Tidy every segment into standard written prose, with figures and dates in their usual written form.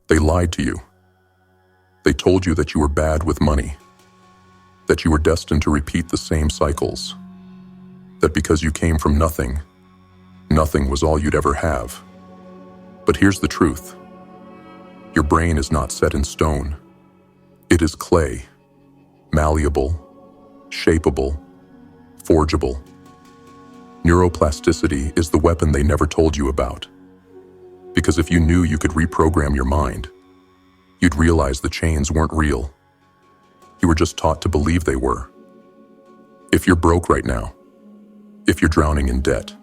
They lied to you. They told you that you were bad with money, that you were destined to repeat the same cycles, that because you came from nothing, nothing was all you'd ever have. But here's the truth. Your brain is not set in stone. It is clay, malleable, shapeable, forgeable. Neuroplasticity is the weapon they never told you about. Because if you knew you could reprogram your mind, you'd realize the chains weren't real. You were just taught to believe they were. If you're broke right now, if you're drowning in debt,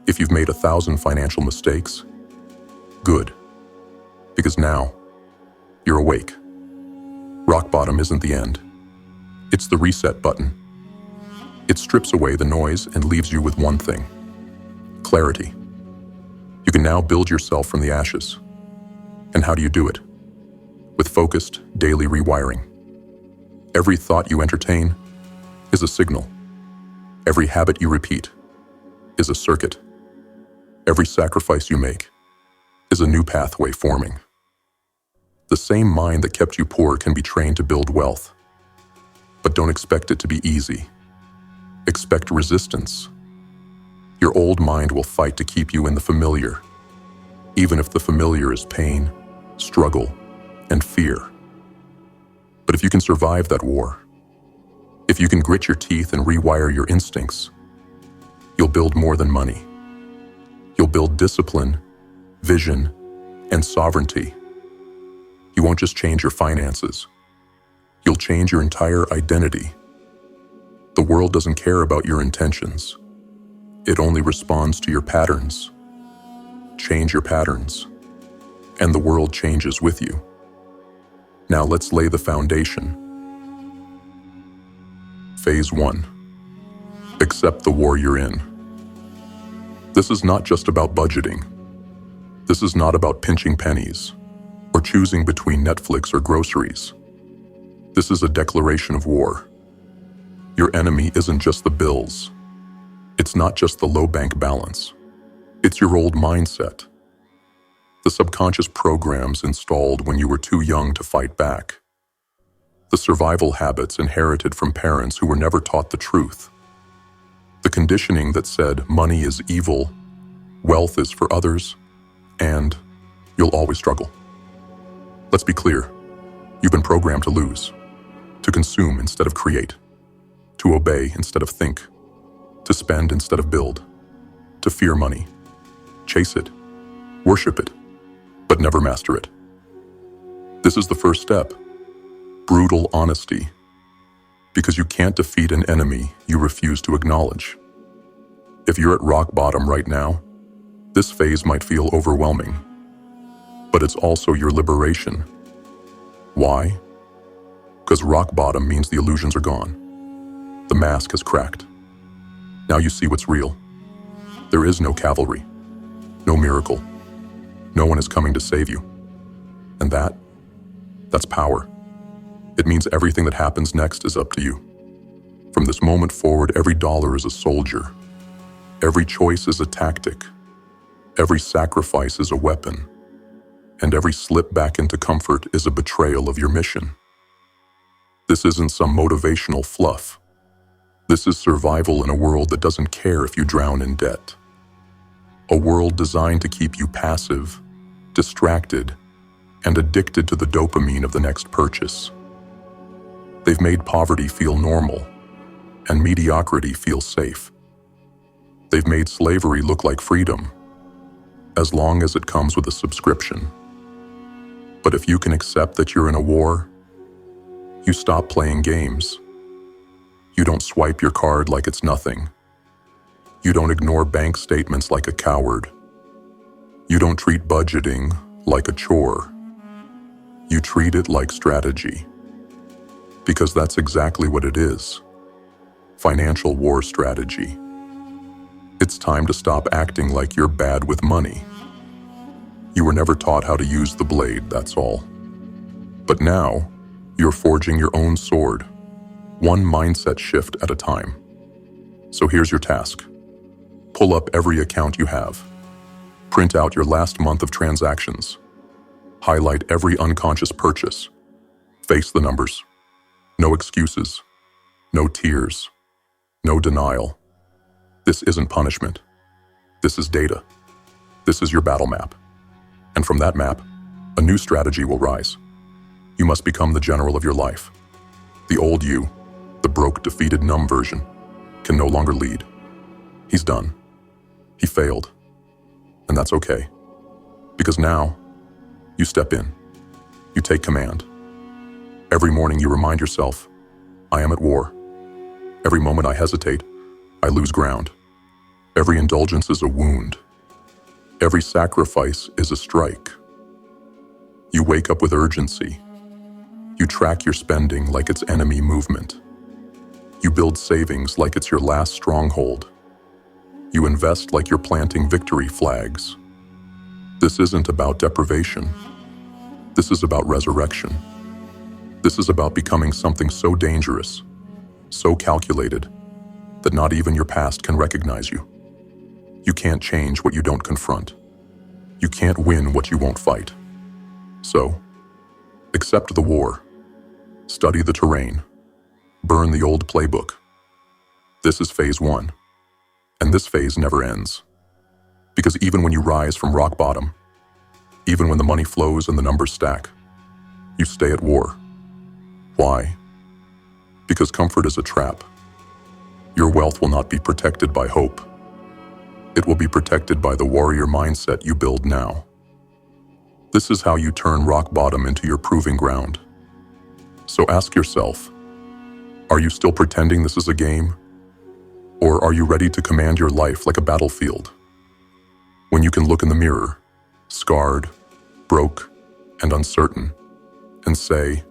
if you've made 1,000 financial mistakes, good. Because now, you're awake. Rock bottom isn't the end. It's the reset button. It strips away the noise and leaves you with one thing: clarity. You can now build yourself from the ashes. And how do you do it? With focused, daily rewiring. Every thought you entertain is a signal. Every habit you repeat is a circuit. Every sacrifice you make is a new pathway forming. The same mind that kept you poor can be trained to build wealth. But don't expect it to be easy. Expect resistance. Your old mind will fight to keep you in the familiar, even if the familiar is pain, struggle, and fear. But if you can survive that war, if you can grit your teeth and rewire your instincts, you'll build more than money. You'll build discipline, vision, and sovereignty. You won't just change your finances. You'll change your entire identity. The world doesn't care about your intentions. It only responds to your patterns. Change your patterns, and the world changes with you. Now let's lay the foundation. Phase 1. Accept the war you're in. This is not just about budgeting. This is not about pinching pennies or choosing between Netflix or groceries. This is a declaration of war. Your enemy isn't just the bills. It's not just the low bank balance. It's your old mindset. The subconscious programs installed when you were too young to fight back. The survival habits inherited from parents who were never taught the truth. The conditioning that said money is evil, wealth is for others, and you'll always struggle. Let's be clear. You've been programmed to lose, to consume instead of create, to obey instead of think, to spend instead of build, to fear money, chase it, worship it, but never master it. This is the first step: brutal honesty, because you can't defeat an enemy you refuse to acknowledge. If you're at rock bottom right now, this phase might feel overwhelming, but it's also your liberation. Why? Because rock bottom means the illusions are gone. The mask has cracked. Now you see what's real. There is no cavalry, no miracle. No one is coming to save you. And that's power. It means everything that happens next is up to you. From this moment forward, every dollar is a soldier. Every choice is a tactic. Every sacrifice is a weapon. And every slip back into comfort is a betrayal of your mission. This isn't some motivational fluff. This is survival in a world that doesn't care if you drown in debt. A world designed to keep you passive, distracted, and addicted to the dopamine of the next purchase. They've made poverty feel normal, and mediocrity feel safe. They've made slavery look like freedom, as long as it comes with a subscription. But if you can accept that you're in a war, you stop playing games. You don't swipe your card like it's nothing. You don't ignore bank statements like a coward. You don't treat budgeting like a chore. You treat it like strategy. Because that's exactly what it is. Financial war strategy. It's time to stop acting like you're bad with money. You were never taught how to use the blade, that's all. But now, you're forging your own sword, one mindset shift at a time. So here's your task. Pull up every account you have. Print out your last month of transactions. Highlight every unconscious purchase. Face the numbers. No excuses. No tears. No denial. This isn't punishment. This is data. This is your battle map. And from that map, a new strategy will rise. You must become the general of your life. The old you, the broke, defeated, numb version, can no longer lead. He's done. He failed. And that's okay. Because now, you step in. You take command. Every morning you remind yourself, I am at war. Every moment I hesitate, I lose ground. Every indulgence is a wound. Every sacrifice is a strike. You wake up with urgency. You track your spending like it's enemy movement. You build savings like it's your last stronghold. You invest like you're planting victory flags. This isn't about deprivation. This is about resurrection. This is about becoming something so dangerous, so calculated, that not even your past can recognize you. You can't change what you don't confront. You can't win what you won't fight. So, accept the war. Study the terrain. Burn the old playbook. This is phase 1. And this phase never ends. Because even when you rise from rock bottom, even when the money flows and the numbers stack, you stay at war. Why? Because comfort is a trap. Your wealth will not be protected by hope. It will be protected by the warrior mindset you build now. This is how you turn rock bottom into your proving ground. So ask yourself, are you still pretending this is a game? Or are you ready to command your life like a battlefield? When you can look in the mirror, scarred, broke, and uncertain, and say,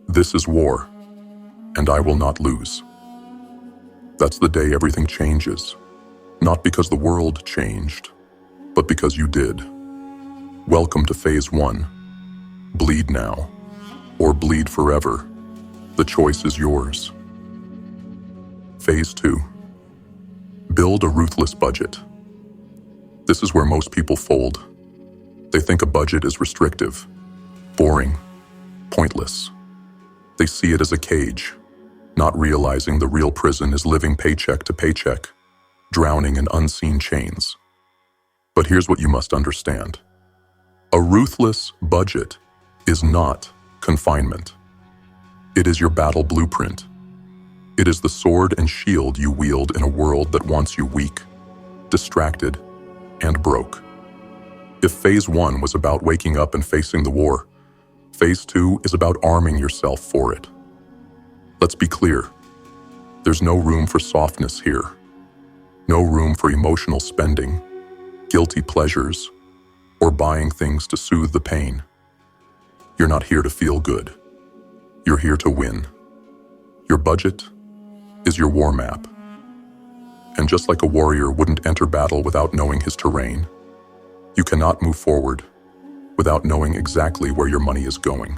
this is war, and I will not lose. That's the day everything changes. Not because the world changed, but because you did. Welcome to phase 1. Bleed now, or bleed forever. The choice is yours. Phase 2. Build a ruthless budget. This is where most people fold. They think a budget is restrictive, boring, pointless. They see it as a cage, not realizing the real prison is living paycheck to paycheck, drowning in unseen chains. But here's what you must understand. A ruthless budget is not confinement. It is your battle blueprint. It is the sword and shield you wield in a world that wants you weak, distracted, and broke. If phase 1 was about waking up and facing the war, phase 2 is about arming yourself for it. Let's be clear. There's no room for softness here. No room for emotional spending, guilty pleasures, or buying things to soothe the pain. You're not here to feel good. You're here to win. Your budget is your war map. And just like a warrior wouldn't enter battle without knowing his terrain, you cannot move forward without knowing exactly where your money is going.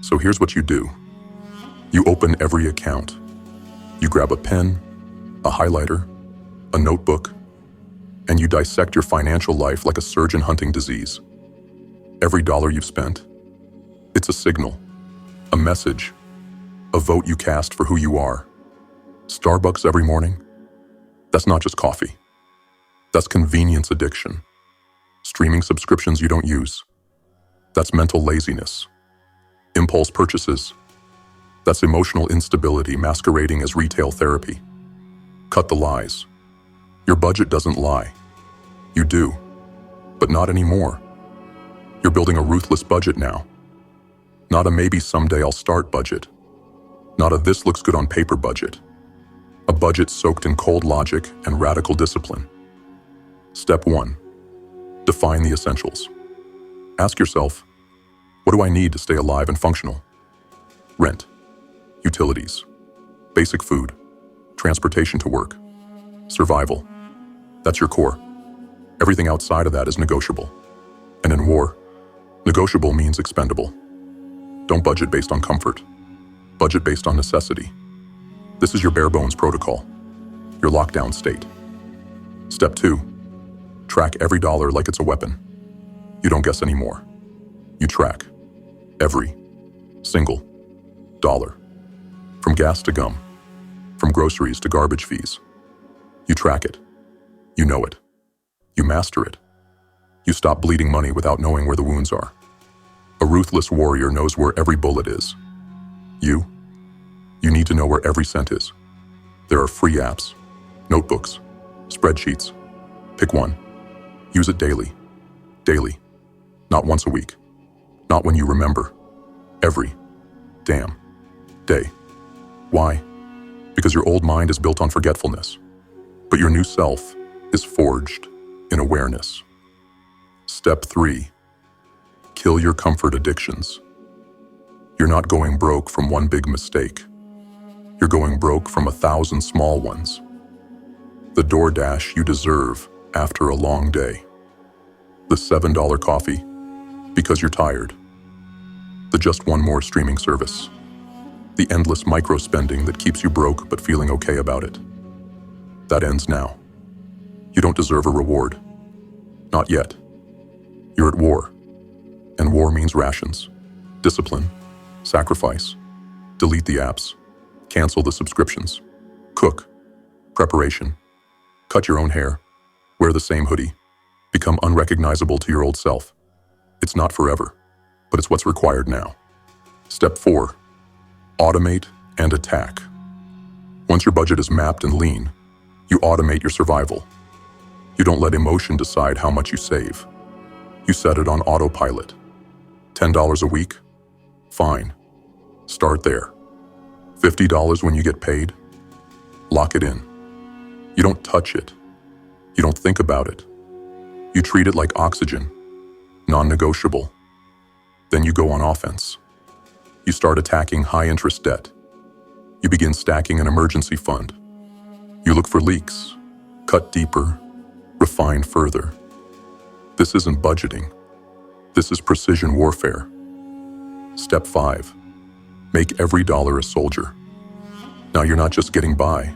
So here's what you do. You open every account. You grab a pen, a highlighter, a notebook, and you dissect your financial life like a surgeon hunting disease. Every dollar you've spent, it's a signal, a message, a vote you cast for who you are. Starbucks every morning? That's not just coffee. That's convenience addiction. Streaming subscriptions you don't use. That's mental laziness. Impulse purchases. That's emotional instability masquerading as retail therapy. Cut the lies. Your budget doesn't lie. You do, but not anymore. You're building a ruthless budget now. Not a maybe someday I'll start budget. Not a this looks good on paper budget. A budget soaked in cold logic and radical discipline. Step 1. Define the essentials. Ask yourself, what do I need to stay alive and functional? Rent, utilities, basic food, transportation to work, survival. That's your core. Everything outside of that is negotiable. And in war, negotiable means expendable. Don't budget based on comfort. Budget based on necessity. This is your bare bones protocol, your lockdown state. Step 2. Track every dollar like it's a weapon. You don't guess anymore. You track every single dollar, from gas to gum, from groceries to garbage fees. You track it. You know it. You master it. You stop bleeding money without knowing where the wounds are. A ruthless warrior knows where every bullet is. You need to know where every cent is. There are free apps, notebooks, spreadsheets. Pick one. Use it daily. Daily. Not once a week. Not when you remember. Every damn day. Why? Because your old mind is built on forgetfulness, but your new self is forged in awareness. Step 3. Kill your comfort addictions. You're not going broke from one big mistake. You're going broke from 1,000 small ones. The DoorDash you deserve after a long day. The $7 coffee because you're tired. The just one more streaming service. The endless micro-spending that keeps you broke but feeling okay about it. That ends now. You don't deserve a reward. Not yet. You're at war. And war means rations, discipline, sacrifice. Delete the apps. Cancel the subscriptions. Cook. Preparation. Cut your own hair. Wear the same hoodie. Become unrecognizable to your old self. It's not forever, but it's what's required now. Step 4. Automate and attack. Once your budget is mapped and lean, you automate your survival. You don't let emotion decide how much you save. You set it on autopilot. $10 a week? Fine. Start there. $50 when you get paid? Lock it in. You don't touch it. You don't think about it. You treat it like oxygen, non-negotiable. Then you go on offense. You start attacking high-interest debt. You begin stacking an emergency fund. You look for leaks, cut deeper, refine further. This isn't budgeting. This is precision warfare. Step 5. Make every dollar a soldier. Now you're not just getting by.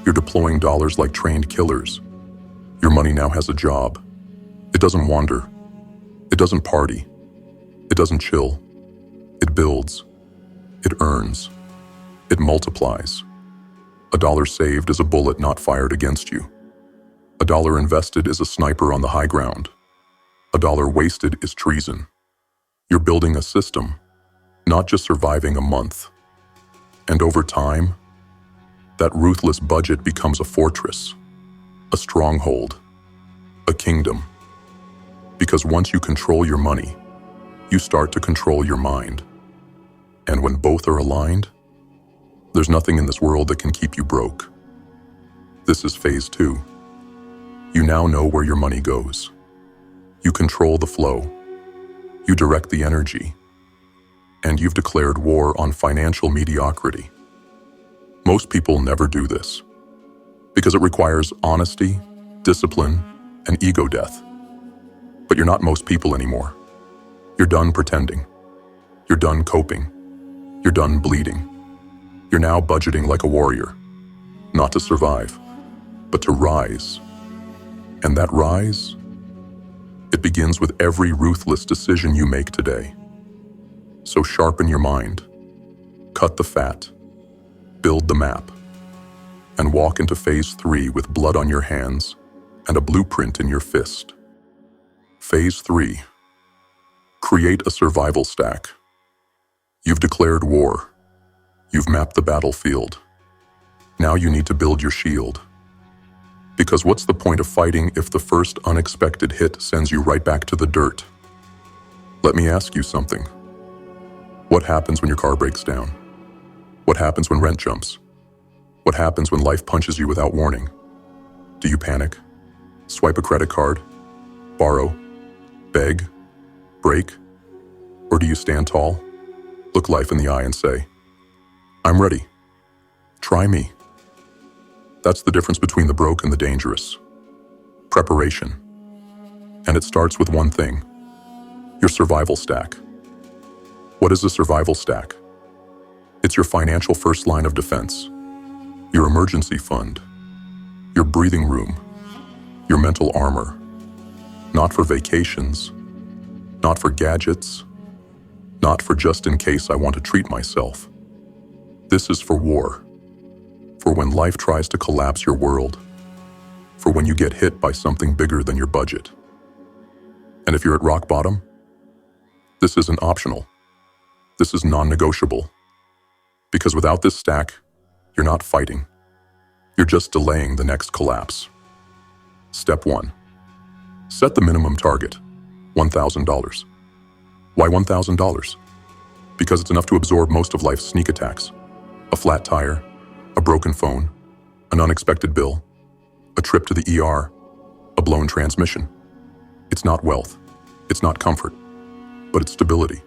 You're deploying dollars like trained killers. Your money now has a job. It doesn't wander. It doesn't party. It doesn't chill. It builds. It earns. It multiplies. A dollar saved is a bullet not fired against you. A dollar invested is a sniper on the high ground. A dollar wasted is treason. You're building a system, not just surviving a month. And over time, that ruthless budget becomes a fortress, a stronghold, a kingdom. Because once you control your money, you start to control your mind. And when both are aligned, there's nothing in this world that can keep you broke. This is phase 2. You now know where your money goes. You control the flow. You direct the energy. And you've declared war on financial mediocrity. Most people never do this because it requires honesty, discipline, and ego death. But you're not most people anymore. You're done pretending. You're done coping. You're done bleeding. You're now budgeting like a warrior, not to survive, but to rise. And that rise, it begins with every ruthless decision you make today. So sharpen your mind, cut the fat, build the map, and walk into phase 3 with blood on your hands and a blueprint in your fist. Phase 3. Create a survival stack. You've declared war. You've mapped the battlefield. Now you need to build your shield. Because what's the point of fighting if the first unexpected hit sends you right back to the dirt? Let me ask you something. What happens when your car breaks down? What happens when rent jumps? What happens when life punches you without warning? Do you panic? Swipe a credit card? Borrow? Beg? Break? Or do you stand tall, look life in the eye and say, I'm ready. Try me. That's the difference between the broke and the dangerous. Preparation. And it starts with one thing, your survival stack. What is a survival stack? It's your financial first line of defense, your emergency fund, your breathing room, your mental armor. Not for vacations, Not for gadgets, not for just in case I want to treat myself. This is for war, for when life tries to collapse your world, for when you get hit by something bigger than your budget. And if you're at rock bottom, this isn't optional. This is non-negotiable. Because without this stack, you're not fighting. You're just delaying the next collapse. Step 1. Set the minimum target, $1,000. Why $1,000? Because it's enough to absorb most of life's sneak attacks. A flat tire, a broken phone, an unexpected bill, a trip to the ER, a blown transmission. It's not wealth, it's not comfort, but it's stability.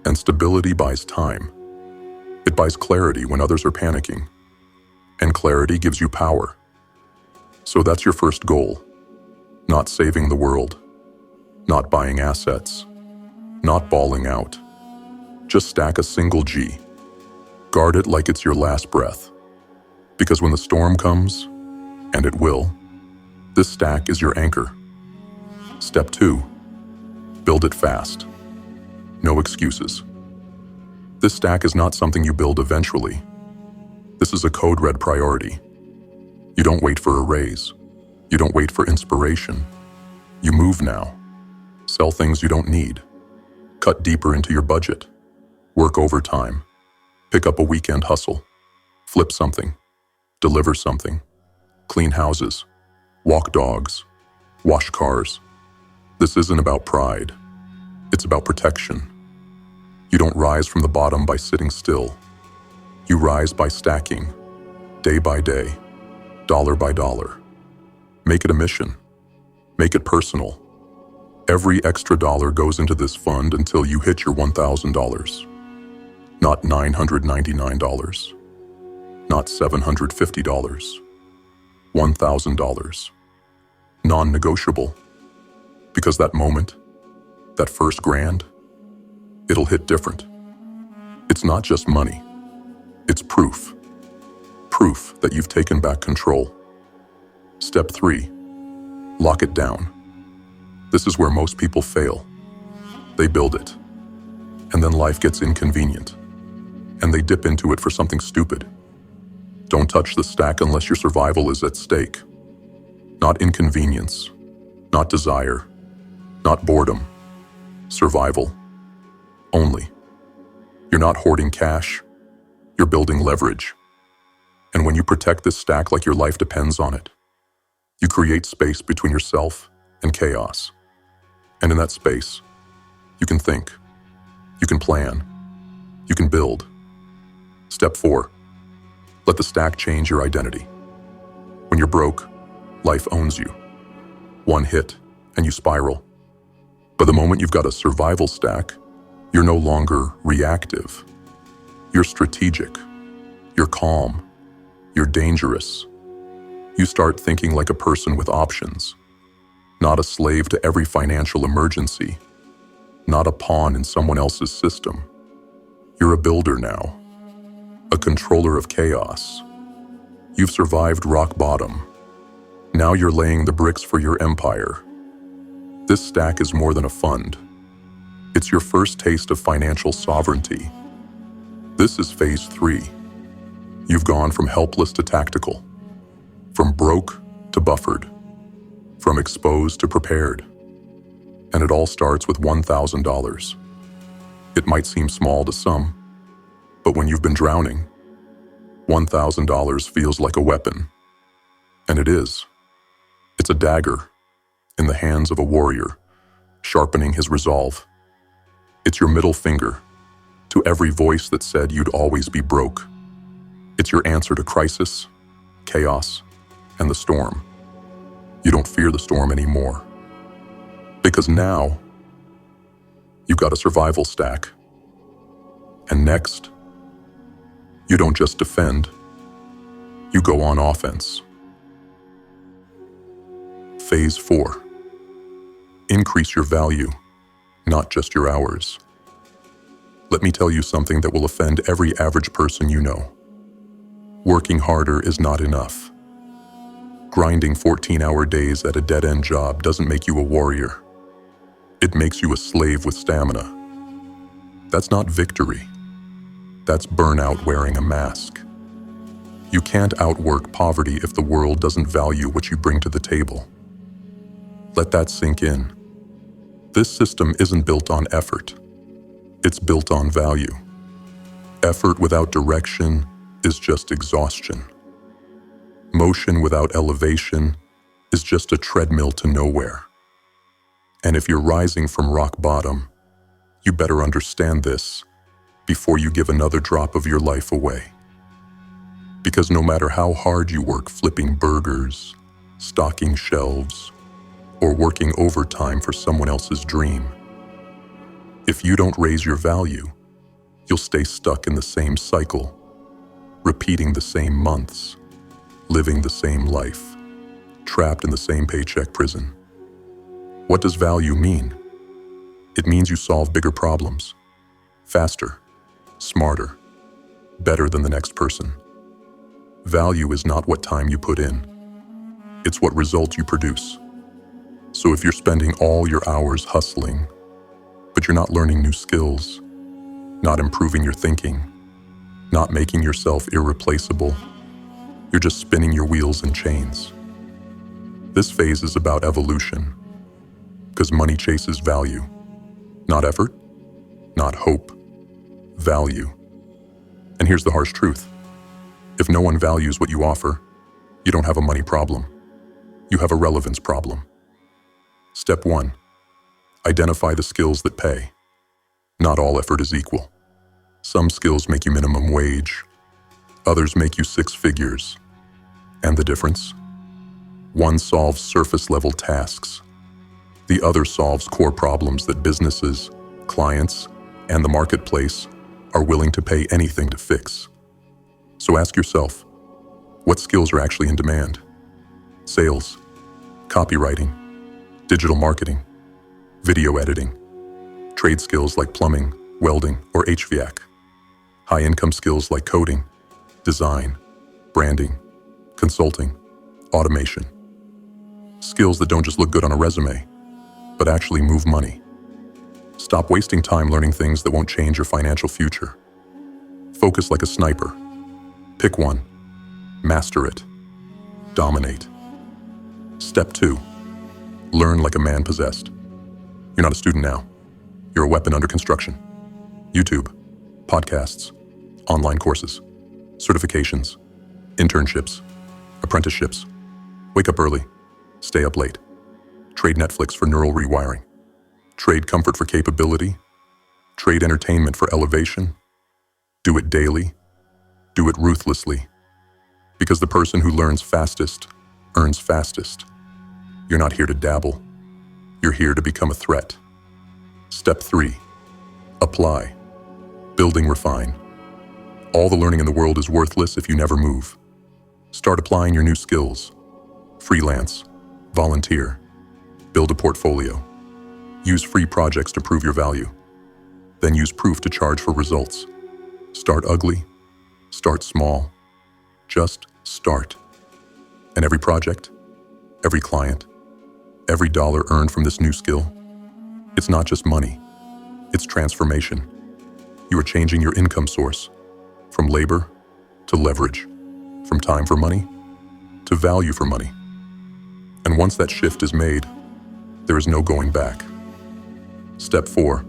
And stability buys time. It buys clarity when others are panicking. And clarity gives you power. So that's your first goal. Not saving the world, not buying assets, not balling out. Just stack a single G. Guard it like it's your last breath. Because when the storm comes, and it will, this stack is your anchor. Step 2. Build it fast. No excuses. This stack is not something you build eventually. This is a code red priority. You don't wait for a raise. You don't wait for inspiration. You move now. Sell things you don't need. Cut deeper into your budget. Work overtime. Pick up a weekend hustle. Flip something. Deliver something. Clean houses. Walk dogs. Wash cars. This isn't about pride. It's about protection. You don't rise from the bottom by sitting still. You rise by stacking, day by day, dollar by dollar. Make it a mission. Make it personal. Every extra dollar goes into this fund until you hit your $1,000. Not $999. Not $750. $1,000. Non-negotiable. Because that moment, that first grand, it'll hit different. It's not just money. It's proof. Proof that you've taken back control. Step 3. Lock it down. This is where most people fail. They build it. And then life gets inconvenient. And they dip into it for something stupid. Don't touch the stack unless your survival is at stake. Not inconvenience. Not desire. Not boredom. Survival. Only. You're not hoarding cash. You're building leverage. And when you protect this stack like your life depends on it, you create space between yourself and chaos. And in that space, you can think. You can plan. You can build. Step 4. Let the stack change your identity. When you're broke, life owns you. One hit, and you spiral. But the moment you've got a survival stack, you're no longer reactive. You're strategic. You're calm. You're dangerous. You start thinking like a person with options. Not a slave to every financial emergency. Not a pawn in someone else's system. You're a builder now. A controller of chaos. You've survived rock bottom. Now you're laying the bricks for your empire. This stack is more than a fund. It's your first taste of financial sovereignty. This is phase 3. You've gone from helpless to tactical. From broke to buffered. From exposed to prepared. And it all starts with $1,000. It might seem small to some, but when you've been drowning, $1,000 feels like a weapon. And it is. It's a dagger in the hands of a warrior, sharpening his resolve. It's your middle finger to every voice that said you'd always be broke. It's your answer to crisis, chaos, and the storm. You don't fear the storm anymore. Because now, you've got a survival stack. And next, you don't just defend, you go on offense. Phase 4. Increase your value, not just your hours. Let me tell you something that will offend every average person you know. Working harder is not enough. Grinding 14-hour days at a dead-end job doesn't make you a warrior. It makes you a slave with stamina. That's not victory. That's burnout wearing a mask. You can't outwork poverty if the world doesn't value what you bring to the table. Let that sink in. This system isn't built on effort. It's built on value. Effort without direction is just exhaustion. Motion without elevation is just a treadmill to nowhere. And if you're rising from rock bottom, you better understand this before you give another drop of your life away. Because no matter how hard you work flipping burgers, stocking shelves, or working overtime for someone else's dream, if you don't raise your value, you'll stay stuck in the same cycle, repeating the same months, living the same life, trapped in the same paycheck prison. What does value mean? It means you solve bigger problems, faster, smarter, better than the next person. Value is not what time you put in. It's what results you produce. So if you're spending all your hours hustling, but you're not learning new skills, not improving your thinking, not making yourself irreplaceable, you're just spinning your wheels in chains. This phase is about evolution, because money chases value. Not effort, not hope, value. And here's the harsh truth. If no one values what you offer, you don't have a money problem. You have a relevance problem. Step 1. Identify the skills that pay. Not all effort is equal. Some skills make you minimum wage. Others make you 6 figures. And the difference? One solves surface-level tasks. The other solves core problems that businesses, clients, and the marketplace are willing to pay anything to fix. So ask yourself, what skills are actually in demand? Sales, copywriting, digital marketing, video editing, trade skills like plumbing, welding, or HVAC, high-income skills like coding, design, branding, consulting, automation. Skills that don't just look good on a resume, but actually move money. Stop wasting time learning things that won't change your financial future. Focus like a sniper. Pick one. Master it. Dominate. Step 2. Learn like a man possessed. You're not a student now. You're a weapon under construction. YouTube, podcasts, online courses, certifications, internships, apprenticeships. Wake up early. Stay up late. Trade Netflix for neural rewiring. Trade comfort for capability. Trade entertainment for elevation. Do it daily. Do it ruthlessly. Because the person who learns fastest earns fastest. You're not here to dabble. You're here to become a threat. Step 3. Apply. Building refine. All the learning in the world is worthless if you never move. Start applying your new skills. Freelance. Volunteer. Build a portfolio. Use free projects to prove your value. Then use proof to charge for results. Start ugly. Start small. Just start. And every project, every client, every dollar earned from this new skill, it's not just money. It's transformation. You are changing your income source from labor to leverage, from time for money to value for money. And once that shift is made, there is no going back. Step 4.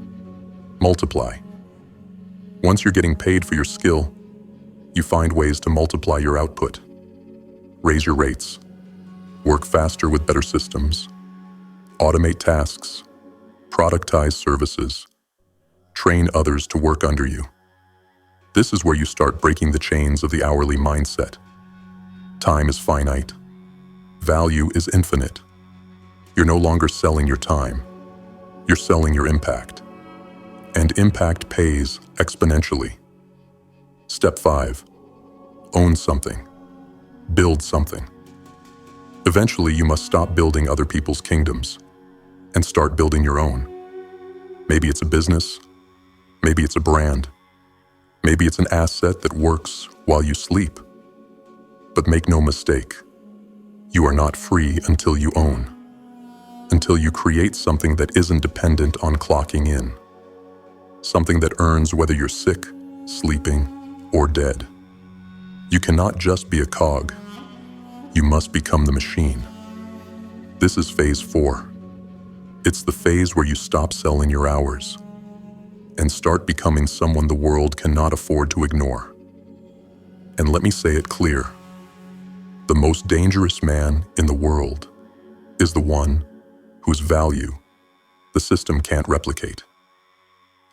Multiply. Once you're getting paid for your skill, you find ways to multiply your output. Raise your rates. Work faster with better systems. Automate tasks. Productize services. Train others to work under you. This is where you start breaking the chains of the hourly mindset. Time is finite. Value is infinite. You're no longer selling your time. You're selling your impact. And impact pays exponentially. Step 5. Own something. Build something. Eventually, you must stop building other people's kingdoms and start building your own. Maybe it's a business. Maybe it's a brand. Maybe it's an asset that works while you sleep. But make no mistake, you are not free until you own. until you create something that isn't dependent on clocking in. Something that earns whether you're sick, sleeping, or dead. You cannot just be a cog. You must become the machine. This is phase 4. It's the phase where you stop selling your hours and start becoming someone the world cannot afford to ignore. And let me say it clear. The most dangerous man in the world is the one whose value the system can't replicate,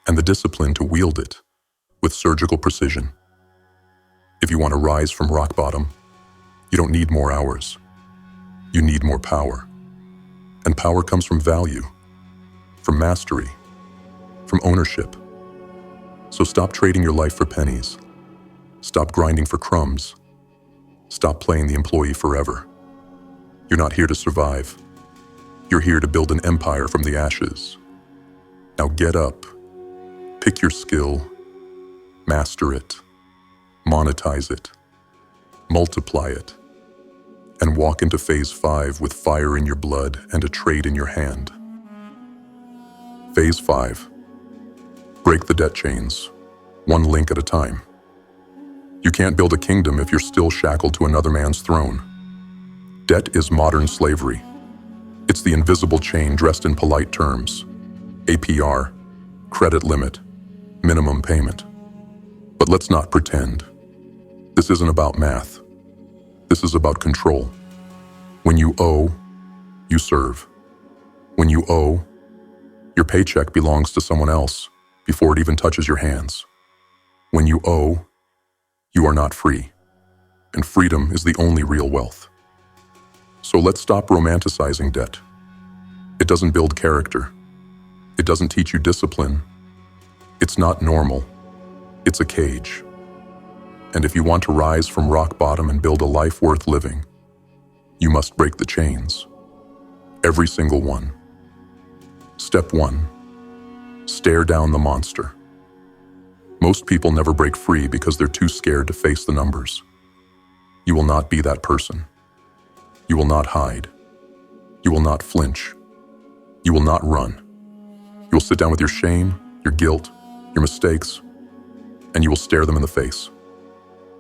and the discipline to wield it with surgical precision. If you want to rise from rock bottom, you don't need more hours. You need more power. And power comes from value, from mastery, from ownership. So stop trading your life for pennies. Stop grinding for crumbs. Stop playing the employee forever. You're not here to survive. You're here to build an empire from the ashes. Now get up, pick your skill, master it, monetize it, multiply it, and walk into phase 5 with fire in your blood and a trade in your hand. Phase 5. Break the debt chains, one link at a time. You can't build a kingdom if you're still shackled to another man's throne. Debt is modern slavery. It's the invisible chain dressed in polite terms. APR, credit limit, minimum payment. But let's not pretend. This isn't about math. This is about control. When you owe, you serve. When you owe, your paycheck belongs to someone else before it even touches your hands. When you owe, you are not free. And freedom is the only real wealth. So let's stop romanticizing debt. It doesn't build character. It doesn't teach you discipline. It's not normal. It's a cage. And if you want to rise from rock bottom and build a life worth living, you must break the chains. Every single one. Step 1. Stare down the monster. Most people never break free because they're too scared to face the numbers. You will not be that person. You will not hide. You will not flinch. You will not run. You will sit down with your shame, your guilt, your mistakes, and you will stare them in the face.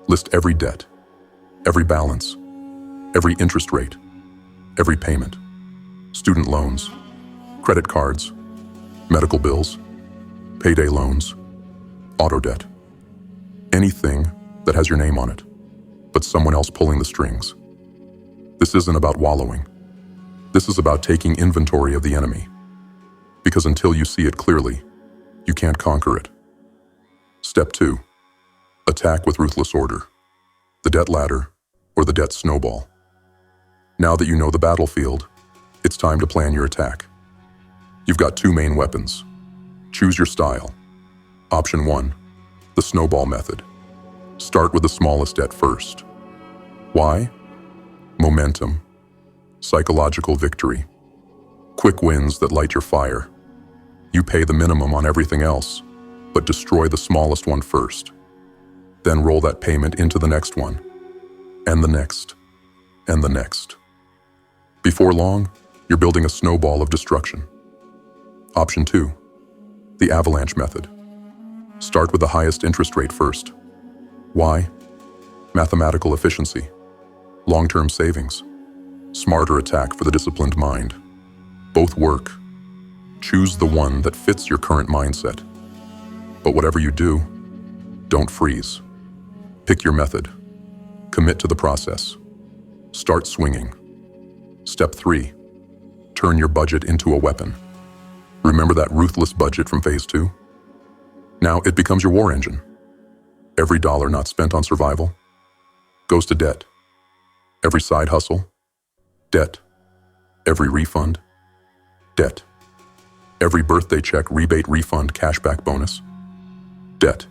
List every debt, every balance, every interest rate, every payment, student loans, credit cards, medical bills, payday loans, auto debt, anything that has your name on it, but someone else pulling the strings. This isn't about wallowing. This is about taking inventory of the enemy. Because until you see it clearly, you can't conquer it. Step 2. Attack with ruthless order. The debt ladder, or the debt snowball. Now that you know the battlefield, it's time to plan your attack. You've got 2 main weapons. Choose your style. Option 1, the snowball method. Start with the smallest debt first. Why? Momentum, psychological victory, quick wins that light your fire. You pay the minimum on everything else, but destroy the smallest one first. Then roll that payment into the next one, and the next, and the next. Before long, you're building a snowball of destruction. Option 2, the avalanche method. Start with the highest interest rate first. Why? Mathematical efficiency, long-term savings, smarter attack for the disciplined mind. Both work. Choose the one that fits your current mindset. But whatever you do, don't freeze. Pick your method. Commit to the process. Start swinging. Step 3. Turn your budget into a weapon. Remember that ruthless budget from phase 2? Now it becomes your war engine. Every dollar not spent on survival goes to debt. Every side hustle, debt. Every refund, debt. Every birthday check, rebate, refund, cashback bonus, debt.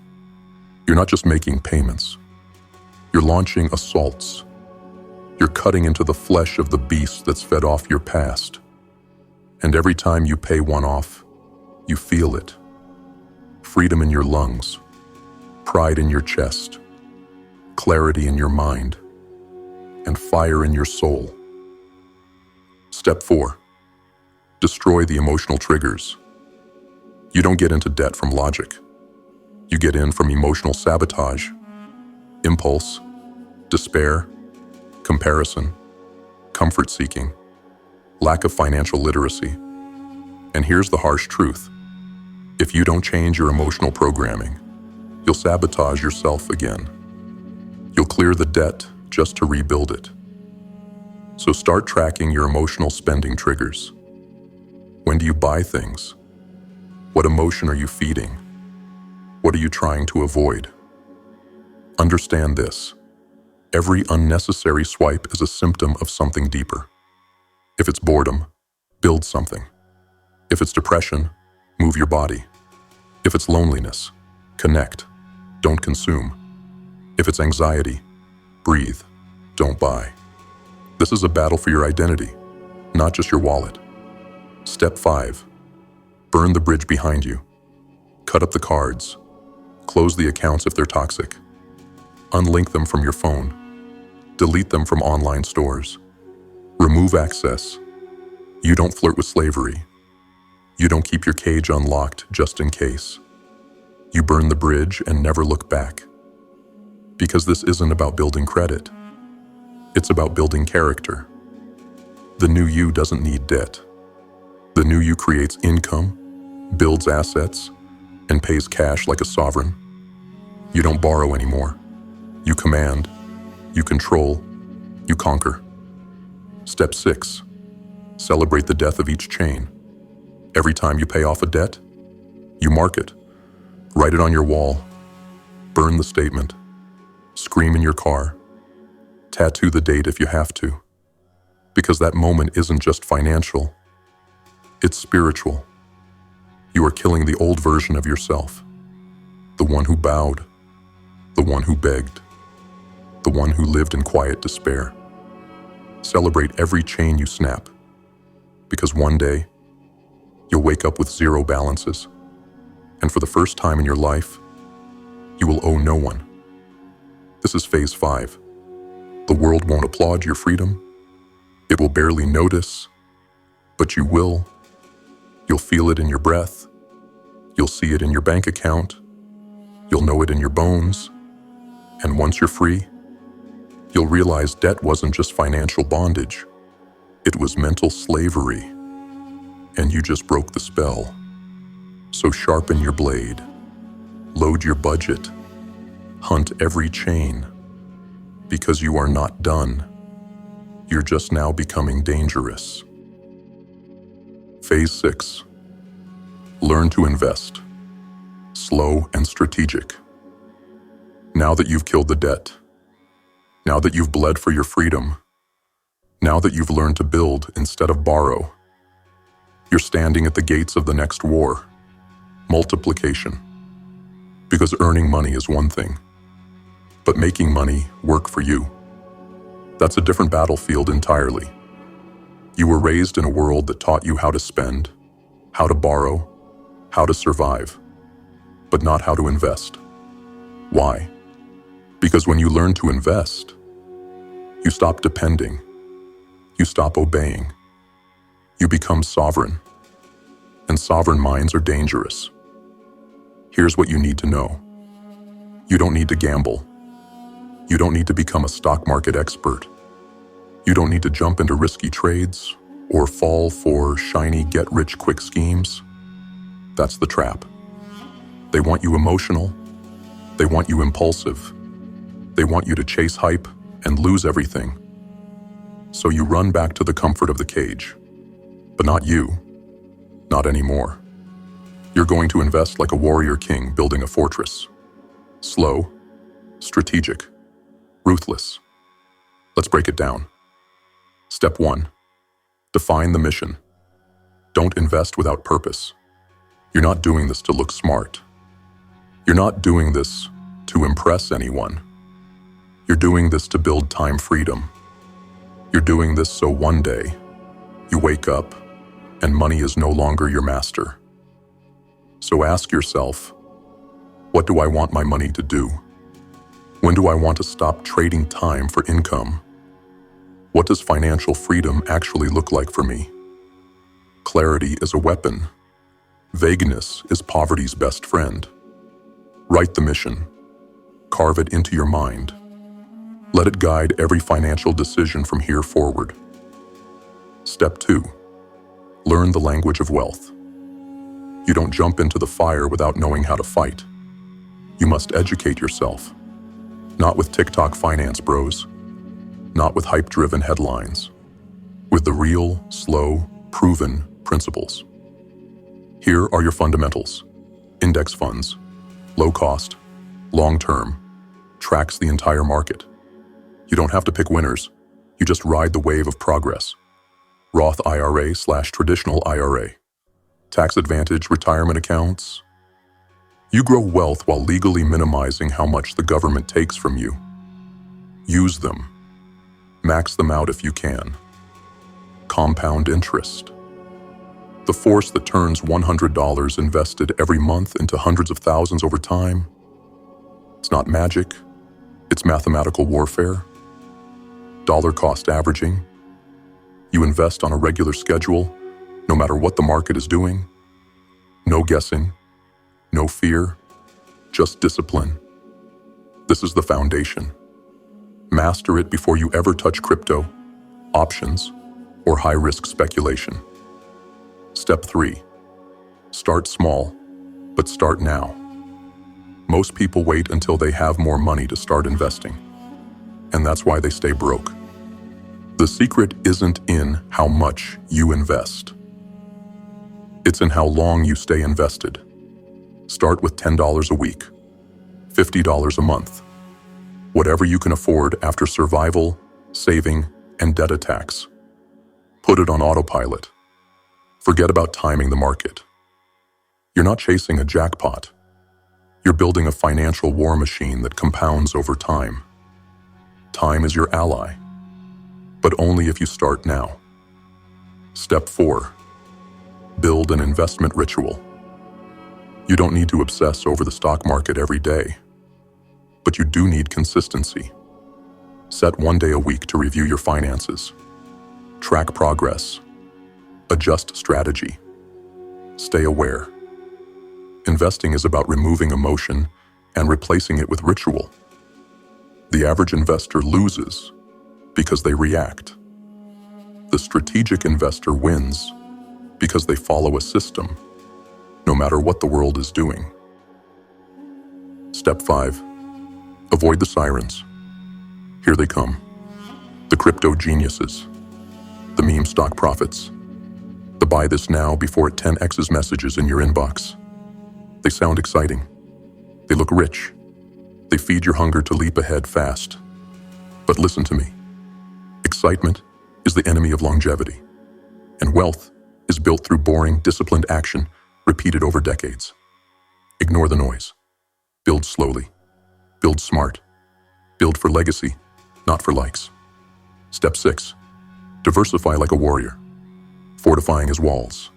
You're not just making payments. You're launching assaults. You're cutting into the flesh of the beast that's fed off your past. And every time you pay one off, you feel it. Freedom in your lungs, pride in your chest, clarity in your mind, and fire in your soul. Step 4. Destroy the emotional triggers. You don't get into debt from logic. You get in from emotional sabotage, impulse, despair, comparison, comfort-seeking, lack of financial literacy. And here's the harsh truth. If you don't change your emotional programming, you'll sabotage yourself again. You'll clear the debt just to rebuild it. So start tracking your emotional spending triggers. When do you buy things? What emotion are you feeding? What are you trying to avoid? Understand this. Every unnecessary swipe is a symptom of something deeper. If it's boredom, build something. If it's depression, move your body. If it's loneliness, connect, don't consume. If it's anxiety, breathe, don't buy. This is a battle for your identity, not just your wallet. Step 5. Burn the bridge behind you. Cut up the cards. Close the accounts if they're toxic. Unlink them from your phone. Delete them from online stores. Remove access. You don't flirt with slavery. You don't keep your cage unlocked just in case. You burn the bridge and never look back. Because this isn't about building credit. It's about building character. The new you doesn't need debt. The new you creates income, builds assets, and pays cash like a sovereign. You don't borrow anymore. You command, you control, you conquer. Step 6. Celebrate the death of each chain. Every time you pay off a debt, you mark it. Write it on your wall. Burn the statement. Scream in your car. Tattoo the date if you have to. Because that moment isn't just financial. It's spiritual. You are killing the old version of yourself. The one who bowed. The one who begged. The one who lived in quiet despair. Celebrate every chain you snap. Because one day, you'll wake up with 0 balances. And for the first time in your life, you will owe no one. This is phase 5. The world won't applaud your freedom. It will barely notice, but you will. You'll feel it in your breath. You'll see it in your bank account. You'll know it in your bones. And once you're free, you'll realize debt wasn't just financial bondage. It was mental slavery. And you just broke the spell. So sharpen your blade. Load your budget. Hunt every chain. Because you are not done. You're just now becoming dangerous. Phase 6. Learn to invest. Slow and strategic. Now that you've killed the debt, now that you've bled for your freedom, now that you've learned to build instead of borrow, you're standing at the gates of the next war, multiplication. Because earning money is one thing, but making money work for you, that's a different battlefield entirely. You were raised in a world that taught you how to spend, how to borrow, how to survive, but not how to invest. Why? Because when you learn to invest, you stop depending, you stop obeying, you become sovereign, and sovereign minds are dangerous. Here's what you need to know. You don't need to gamble. You don't need to become a stock market expert. You don't need to jump into risky trades or fall for shiny get-rich-quick schemes. That's the trap. They want you emotional. They want you impulsive. They want you to chase hype and lose everything. So you run back to the comfort of the cage. But not you. Not anymore. You're going to invest like a warrior king building a fortress. Slow, strategic, ruthless. Let's break it down. Step 1. Define the mission. Don't invest without purpose. You're not doing this to look smart. You're not doing this to impress anyone. You're doing this to build time freedom. You're doing this so one day, you wake up and money is no longer your master. So ask yourself, what do I want my money to do? When do I want to stop trading time for income? What does financial freedom actually look like for me? Clarity is a weapon. Vagueness is poverty's best friend. Write the mission. Carve it into your mind. Let it guide every financial decision from here forward. Step 2. Learn the language of wealth. You don't jump into the fire without knowing how to fight. You must educate yourself. Not with TikTok finance bros. Not with hype-driven headlines. With the real, slow, proven principles. Here are your fundamentals. Index funds. Low cost. Long-term. Tracks the entire market. You don't have to pick winners. You just ride the wave of progress. Roth IRA/traditional IRA. Tax advantage retirement accounts. You grow wealth while legally minimizing how much the government takes from you. Use them. Max them out if you can. Compound interest. The force that turns $100 invested every month into hundreds of thousands over time. It's not magic. It's mathematical warfare. Dollar cost averaging. You invest on a regular schedule, no matter what the market is doing. No guessing. No fear. Just discipline. This is the foundation. Master it before you ever touch crypto, options, or high-risk speculation. Step 3. Start small, but start now. Most people wait until they have more money to start investing, and that's why they stay broke. The secret isn't in how much you invest. It's in how long you stay invested. Start with $10 a week, $50 a month. Whatever you can afford after survival, saving, and debt attacks. Put it on autopilot. Forget about timing the market. You're not chasing a jackpot. You're building a financial war machine that compounds over time. Time is your ally, but only if you start now. Step 4. Build an investment ritual. You don't need to obsess over the stock market every day, but you do need consistency. Set one day a week to review your finances. Track progress. Adjust strategy. Stay aware. Investing is about removing emotion and replacing it with ritual. The average investor loses because they react. The strategic investor wins because they follow a system, no matter what the world is doing. Step 5. Avoid the sirens. Here they come. The crypto geniuses. The meme stock prophets. The buy this now before it 10x's messages in your inbox. They sound exciting. They look rich. They feed your hunger to leap ahead fast. But listen to me. Excitement is the enemy of longevity. And wealth is built through boring, disciplined action repeated over decades. Ignore the noise. Build slowly. Build smart. Build for legacy, not for likes. Step 6. Diversify like a warrior. Fortifying his walls.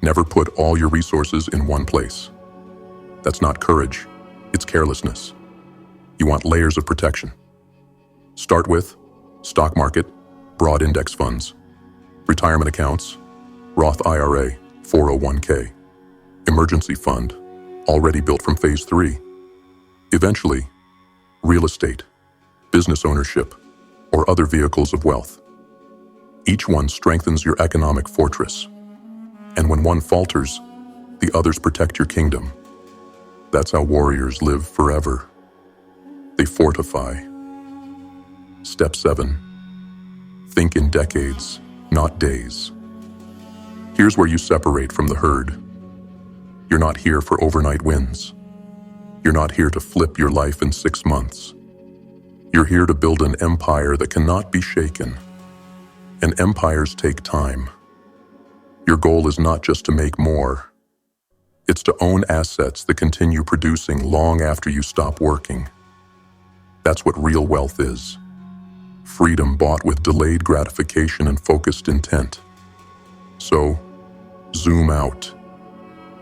Never put all your resources in one place. That's not courage, it's carelessness. You want layers of protection. Start with stock market, broad index funds, retirement accounts, Roth IRA, 401k, emergency fund, already built from phase 3. Eventually, real estate, business ownership, or other vehicles of wealth. Each one strengthens your economic fortress. And when one falters, the others protect your kingdom. That's how warriors live forever. They fortify. Step 7. Think in decades, not days. Here's where you separate from the herd. You're not here for overnight wins. You're not here to flip your life in 6 months. You're here to build an empire that cannot be shaken. And empires take time. Your goal is not just to make more. It's to own assets that continue producing long after you stop working. That's what real wealth is. Freedom bought with delayed gratification and focused intent. So, zoom out.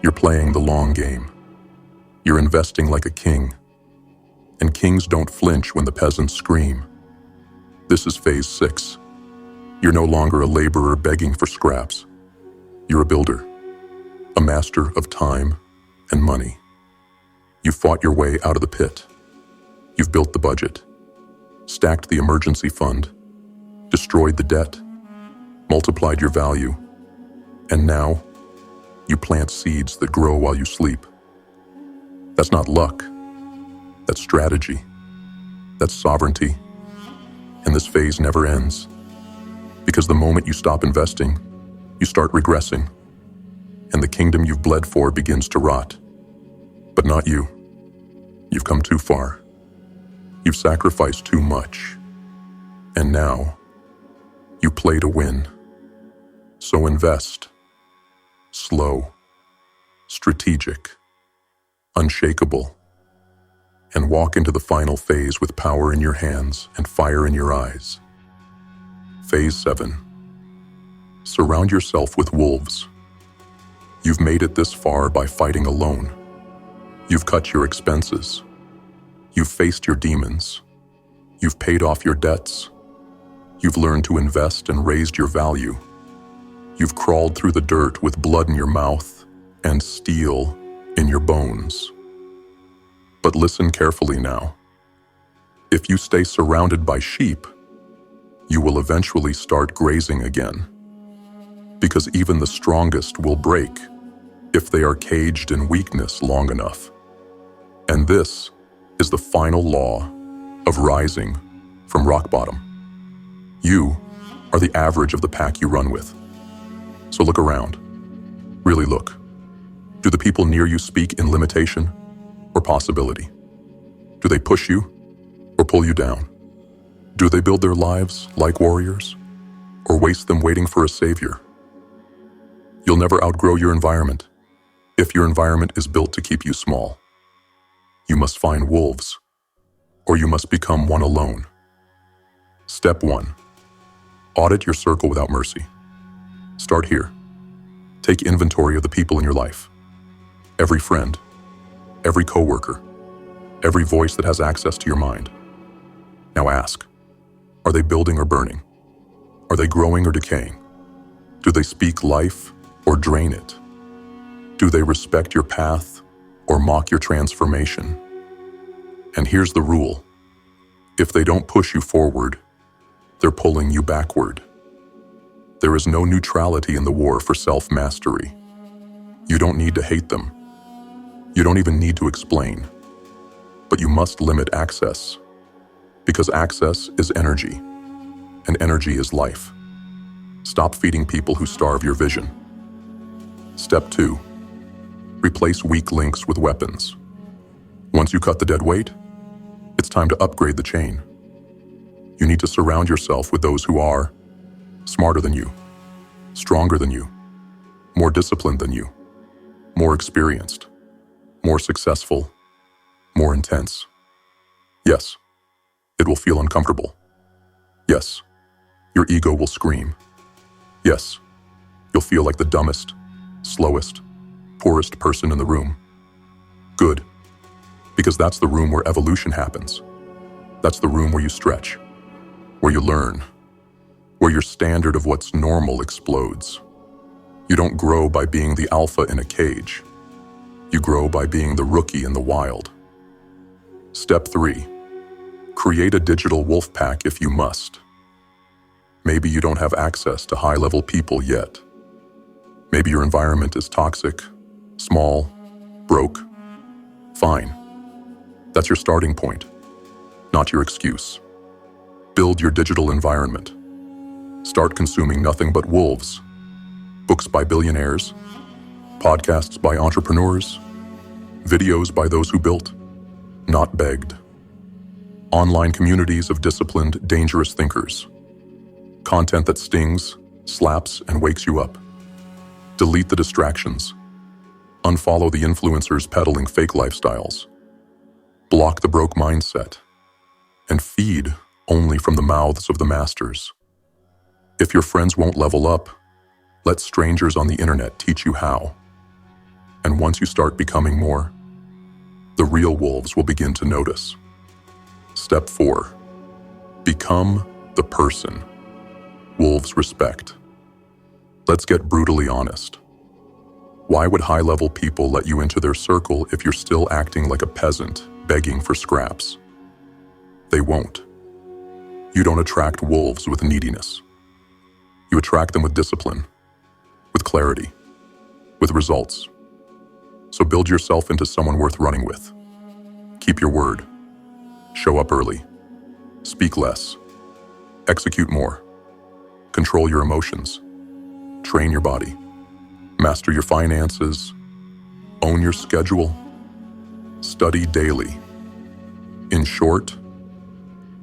You're playing the long game. You're investing like a king. And kings don't flinch when the peasants scream. This is phase 6. You're no longer a laborer begging for scraps. You're a builder, a master of time and money. You fought your way out of the pit. You've built the budget, stacked the emergency fund, destroyed the debt, multiplied your value, and now you plant seeds that grow while you sleep. That's not luck. That's strategy. That's sovereignty. And this phase never ends. Because the moment you stop investing, you start regressing. And the kingdom you've bled for begins to rot. But not you. You've come too far. You've sacrificed too much. And now, you play to win. So invest. Slow. Strategic. Unshakable. And walk into the final phase with power in your hands and fire in your eyes. Phase 7. Surround yourself with wolves. You've made it this far by fighting alone. You've cut your expenses. You've faced your demons. You've paid off your debts. You've learned to invest and raised your value. You've crawled through the dirt with blood in your mouth and steel in your bones. But listen carefully now. If you stay surrounded by sheep, you will eventually start grazing again. Because even the strongest will break if they are caged in weakness long enough. And this is the final law of rising from rock bottom. You are the average of the pack you run with. So look around. Really look. Do the people near you speak in limitation or possibility? Do they push you or pull you down? Do they build their lives like warriors or waste them waiting for a savior? You'll never outgrow your environment if your environment is built to keep you small. You must find wolves, or you must become one alone. Step 1. Audit your circle without mercy. Start here. Take inventory of the people in your life. Every friend, every coworker, every voice that has access to your mind. Now ask, are they building or burning? Are they growing or decaying? Do they speak life or drain it? Do they respect your path or mock your transformation? And here's the rule. If they don't push you forward, they're pulling you backward. There is no neutrality in the war for self-mastery. You don't need to hate them. You don't even need to explain. But you must limit access. Because access is energy, and energy is life. Stop feeding people who starve your vision. Step 2. Replace weak links with weapons. Once you cut the dead weight, it's time to upgrade the chain. You need to surround yourself with those who are smarter than you, stronger than you, more disciplined than you, more experienced, more successful, more intense. Yes, it will feel uncomfortable. Yes, your ego will scream. Yes, you'll feel like the dumbest, slowest, poorest person in the room. Good, because that's the room where evolution happens. That's the room where you stretch, where you learn, where your standard of what's normal explodes. You don't grow by being the alpha in a cage. You grow by being the rookie in the wild. Step 3. Create a digital wolf pack if you must. Maybe you don't have access to high-level people yet. Maybe your environment is toxic, small, broke. Fine. That's your starting point, not your excuse. Build your digital environment. Start consuming nothing but wolves. Books by billionaires, podcasts by entrepreneurs, videos by those who built, not begged. Online communities of disciplined, dangerous thinkers. Content that stings, slaps, and wakes you up. Delete the distractions. Unfollow the influencers peddling fake lifestyles. Block the broke mindset. And feed only from the mouths of the masters. If your friends won't level up, let strangers on the internet teach you how. And once you start becoming more, the real wolves will begin to notice. Step 4. Become the person wolves respect. Let's get brutally honest. Why would high-level people let you into their circle if you're still acting like a peasant, begging for scraps? They won't. You don't attract wolves with neediness. You attract them with discipline, with clarity, with results. So build yourself into someone worth running with. Keep your word. Show up early. Speak less. Execute more. Control your emotions. Train your body. Master your finances. Own your schedule. Study daily. In short,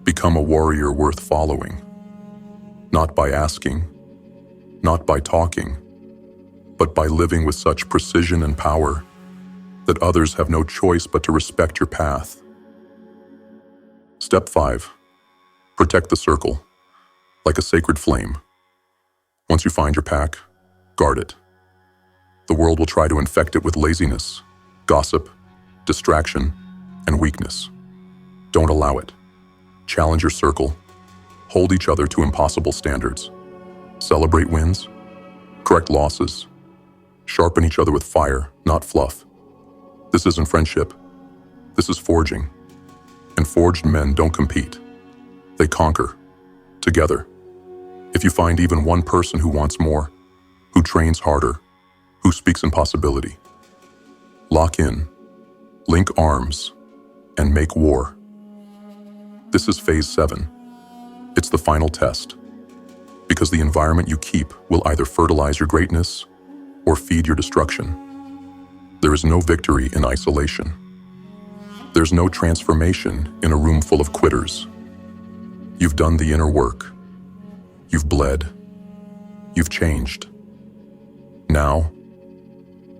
become a warrior worth following. Not by asking, not by talking, but by living with such precision and power that others have no choice but to respect your path. Step 5. Protect the circle, like a sacred flame. Once you find your pack, guard it. The world will try to infect it with laziness, gossip, distraction, and weakness. Don't allow it. Challenge your circle. Hold each other to impossible standards. Celebrate wins. Correct losses. Sharpen each other with fire, not fluff. This isn't friendship. This is forging. And forged men don't compete. They conquer. Together. If you find even one person who wants more, who trains harder, who speaks in possibility, lock in, link arms, and make war. This is phase 7. It's the final test. Because the environment you keep will either fertilize your greatness or feed your destruction. There is no victory in isolation. There's no transformation in a room full of quitters. You've done the inner work. You've bled. You've changed. Now,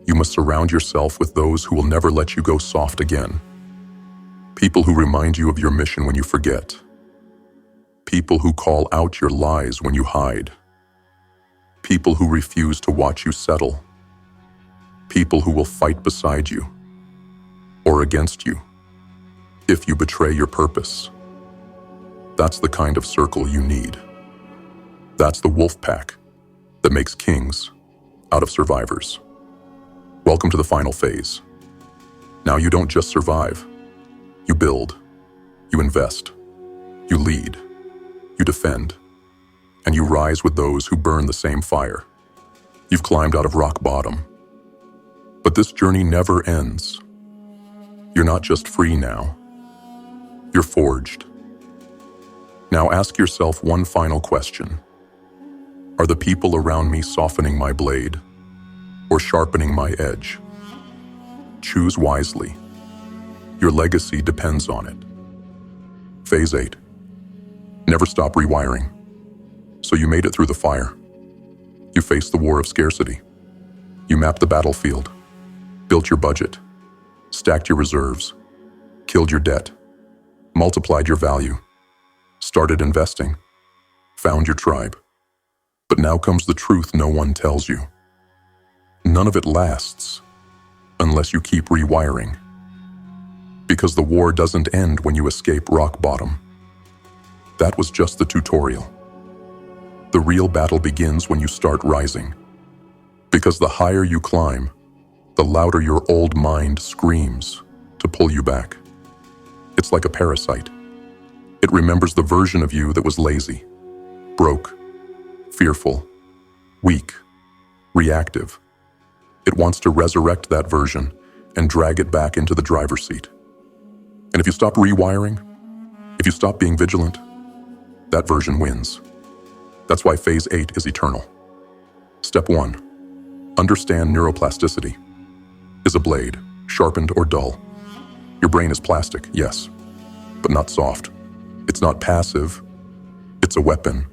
you must surround yourself with those who will never let you go soft again. People who remind you of your mission when you forget. People who call out your lies when you hide. People who refuse to watch you settle. People who will fight beside you or against you if you betray your purpose. That's the kind of circle you need. That's the wolf pack that makes kings out of survivors. Welcome to the final phase. Now you don't just survive. You build. You invest. You lead. You defend. And you rise with those who burn the same fire. You've climbed out of rock bottom. But this journey never ends. You're not just free now. You're forged. Now ask yourself one final question. Are the people around me softening my blade or sharpening my edge? Choose wisely. Your legacy depends on it. Phase 8. Never stop rewiring. So you made it through the fire. You faced the war of scarcity. You mapped the battlefield, built your budget, stacked your reserves, killed your debt, multiplied your value, started investing, found your tribe. But now comes the truth no one tells you. None of it lasts unless you keep rewiring. Because the war doesn't end when you escape rock bottom. That was just the tutorial. The real battle begins when you start rising. Because the higher you climb, the louder your old mind screams to pull you back. It's like a parasite. It remembers the version of you that was lazy, broke, fearful, weak, reactive. It wants to resurrect that version and drag it back into the driver's seat. And if you stop rewiring, if you stop being vigilant, that version wins. That's why phase 8 is eternal. Step 1. Understand neuroplasticity. Is a blade sharpened or dull? Your brain is plastic, yes, but not soft. It's not passive. It's a weapon.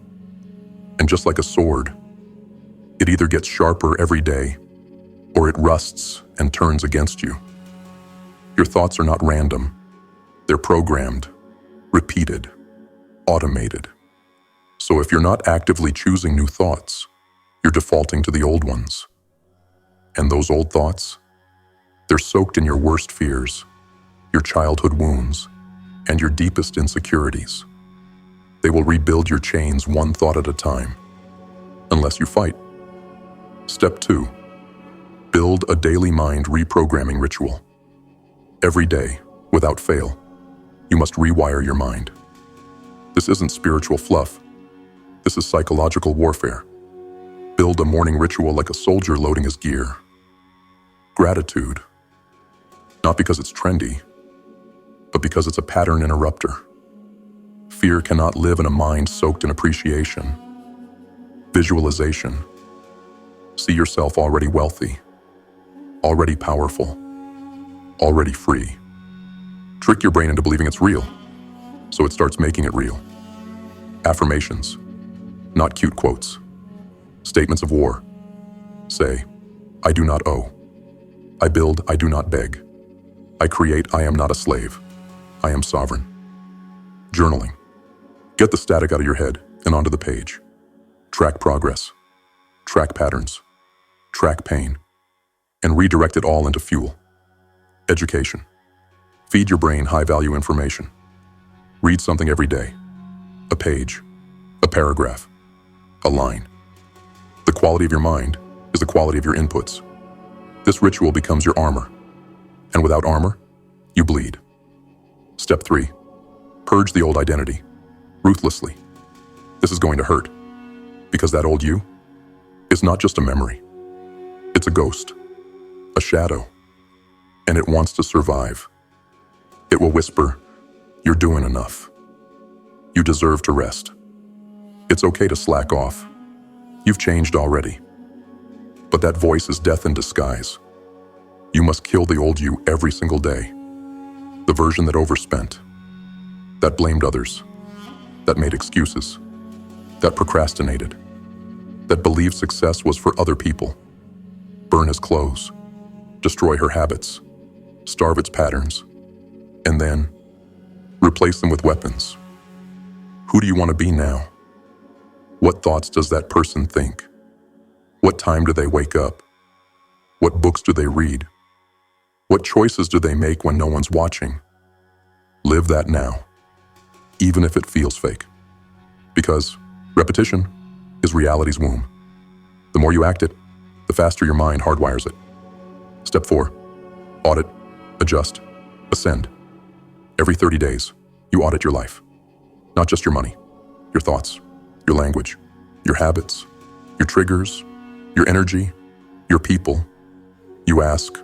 And just like a sword, it either gets sharper every day or it rusts and turns against you. Your thoughts are not random. They're programmed, repeated, automated. So if you're not actively choosing new thoughts, you're defaulting to the old ones. And those old thoughts, they're soaked in your worst fears, your childhood wounds, and your deepest insecurities. They will rebuild your chains one thought at a time, unless you fight. Step 2. Build a daily mind reprogramming ritual. Every day, without fail, you must rewire your mind. This isn't spiritual fluff. This is psychological warfare. Build a morning ritual like a soldier loading his gear. Gratitude. Not because it's trendy, but because it's a pattern interrupter. Fear cannot live in a mind soaked in appreciation. Visualization. See yourself already wealthy, already powerful, already free. Trick your brain into believing it's real, so it starts making it real. Affirmations, not cute quotes. Statements of war. Say, I do not owe. I build, I do not beg. I create, I am not a slave. I am sovereign. Journaling. Get the static out of your head and onto the page. Track progress. Track patterns. Track pain. And redirect it all into fuel. Education. Feed your brain high-value information. Read something every day. A page. A paragraph. A line. The quality of your mind is the quality of your inputs. This ritual becomes your armor. And without armor, you bleed. Step 3. Purge the old identity. Ruthlessly. This is going to hurt. Because that old you is not just a memory. It's a ghost. A shadow. And it wants to survive. It will whisper, you're doing enough. You deserve to rest. It's okay to slack off. You've changed already. But that voice is death in disguise. You must kill the old you every single day. The version that overspent, that blamed others, that made excuses, that procrastinated, that believed success was for other people. Burn his clothes, destroy her habits, starve its patterns, and then replace them with weapons. Who do you want to be now? What thoughts does that person think? What time do they wake up? What books do they read? What choices do they make when no one's watching? Live that now, even if it feels fake. Because repetition is reality's womb. The more you act it, the faster your mind hardwires it. Step 4. Audit, adjust, ascend. Every 30 days, you audit your life. Not just your money, your thoughts, your language, your habits, your triggers, your energy, your people. You ask,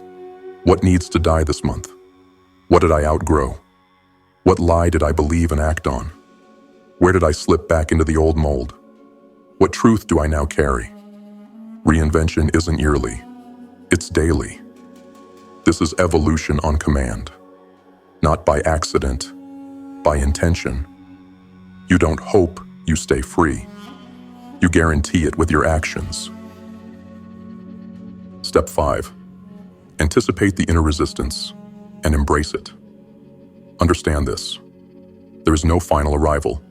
what needs to die this month? What did I outgrow? What lie did I believe and act on? Where did I slip back into the old mold? What truth do I now carry? Reinvention isn't yearly, it's daily. This is evolution on command, not by accident, by intention. You don't hope you stay free. You guarantee it with your actions. Step 5. Anticipate the inner resistance and embrace it. Understand this. There is no final arrival,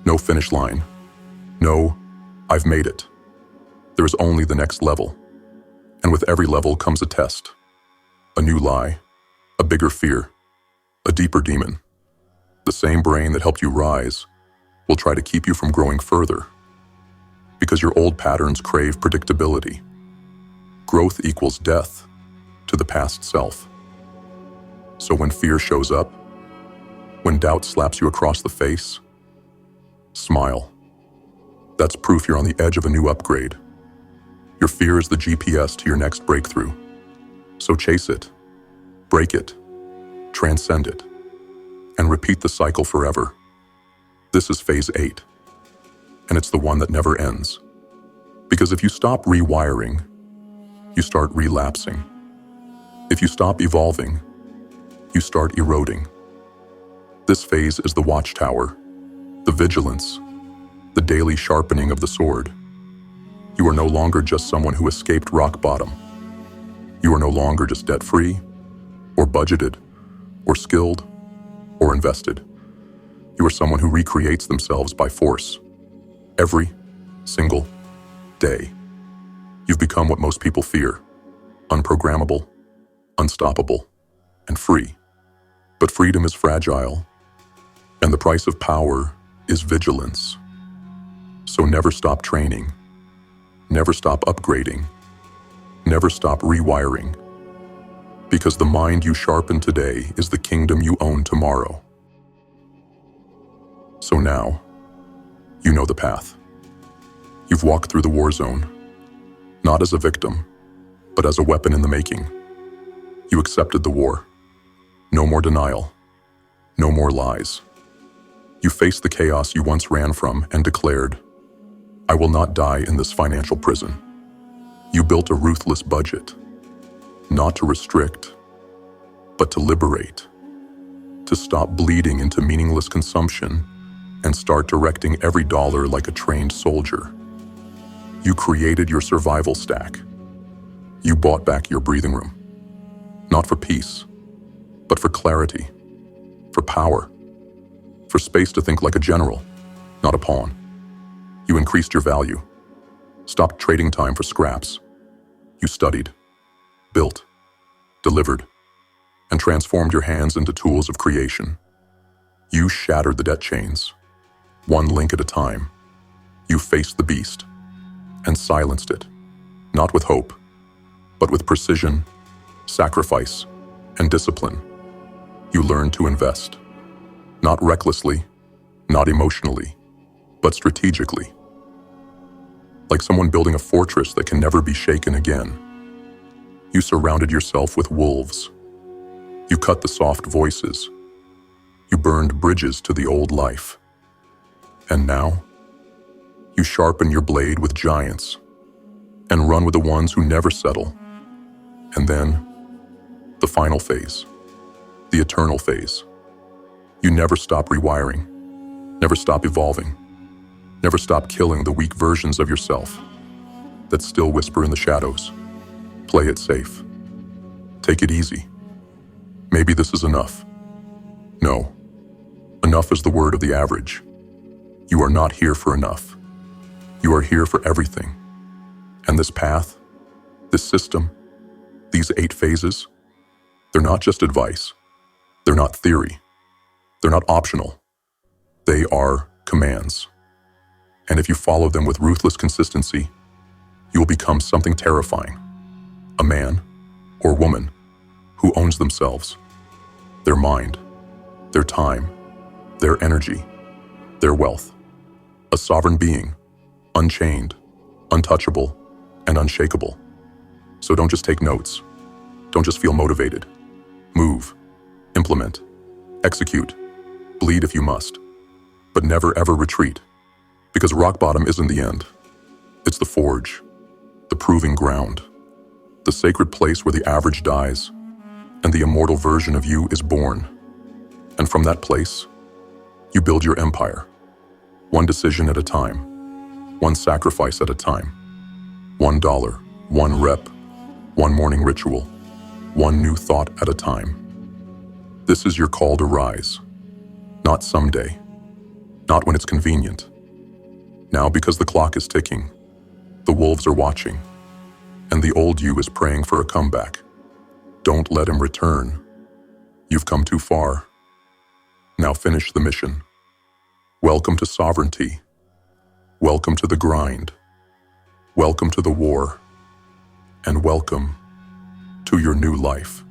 no finish line, no, I've made it. There is only the next level. And with every level comes a test. A new lie, a bigger fear, a deeper demon. The same brain that helped you rise will try to keep you from growing further. Because your old patterns crave predictability. Growth equals death to the past self. So when fear shows up, when doubt slaps you across the face, smile. That's proof you're on the edge of a new upgrade. Your fear is the GPS to your next breakthrough. So chase it, break it, transcend it, and repeat the cycle forever. This is phase 8, and it's the one that never ends. Because if you stop rewiring, you start relapsing. If you stop evolving, you start eroding. This phase is the watchtower, the vigilance, the daily sharpening of the sword. You are no longer just someone who escaped rock bottom. You are no longer just debt-free, or budgeted, or skilled, or invested. You are someone who recreates themselves by force. Every single day. You've become what most people fear. Unprogrammable, unstoppable, and free. But freedom is fragile, and the price of power is vigilance. So never stop training, never stop upgrading, Never stop rewiring, because the mind you sharpen today is the kingdom you own tomorrow. So now, you know the path. You've walked through the war zone, not as a victim, but as a weapon in the making. You accepted the war. No more denial. No more lies. You faced the chaos you once ran from and declared, "I will not die in this financial prison." You built a ruthless budget, not to restrict, but to liberate, to stop bleeding into meaningless consumption and start directing every dollar like a trained soldier. You created your survival stack. You bought back your breathing room, not for peace, but for clarity, for power, for space to think like a general, not a pawn. You increased your value, stopped trading time for scraps. You studied, built, delivered, and transformed your hands into tools of creation. You shattered the debt chains, one link at a time. You faced the beast and silenced it, not with hope, but with precision, sacrifice, and discipline. You learned to invest, not recklessly, not emotionally, but strategically. Like someone building a fortress that can never be shaken again. You surrounded yourself with wolves. You cut the soft voices. You burned bridges to the old life. And now, you sharpen your blade with giants and run with the ones who never settle. And then, the final phase, the eternal phase. You never stop rewiring, never stop evolving, never stop killing the weak versions of yourself that still whisper in the shadows. Play it safe. Take it easy. Maybe this is enough. No, enough is the word of the average. You are not here for enough. You are here for everything. And this path, this system, these 8 phases, they're not just advice. They're not theory. They're not optional. They are commands. And if you follow them with ruthless consistency, you will become something terrifying. A man or woman who owns themselves, their mind, their time, their energy, their wealth. A sovereign being, unchained, untouchable, and unshakable. So don't just take notes. Don't just feel motivated. Move, implement, execute, bleed if you must, but never ever retreat, because rock bottom isn't the end. It's the forge, the proving ground, the sacred place where the average dies and the immortal version of you is born. And from that place, you build your empire, one decision at a time, one sacrifice at a time, $1, one rep, one morning ritual, one new thought at a time. This is your call to rise, not someday, not when it's convenient. Now, because the clock is ticking, the wolves are watching, and the old you is praying for a comeback. Don't let him return. You've come too far. Now finish the mission. Welcome to sovereignty. Welcome to the grind. Welcome to the war. And welcome to your new life.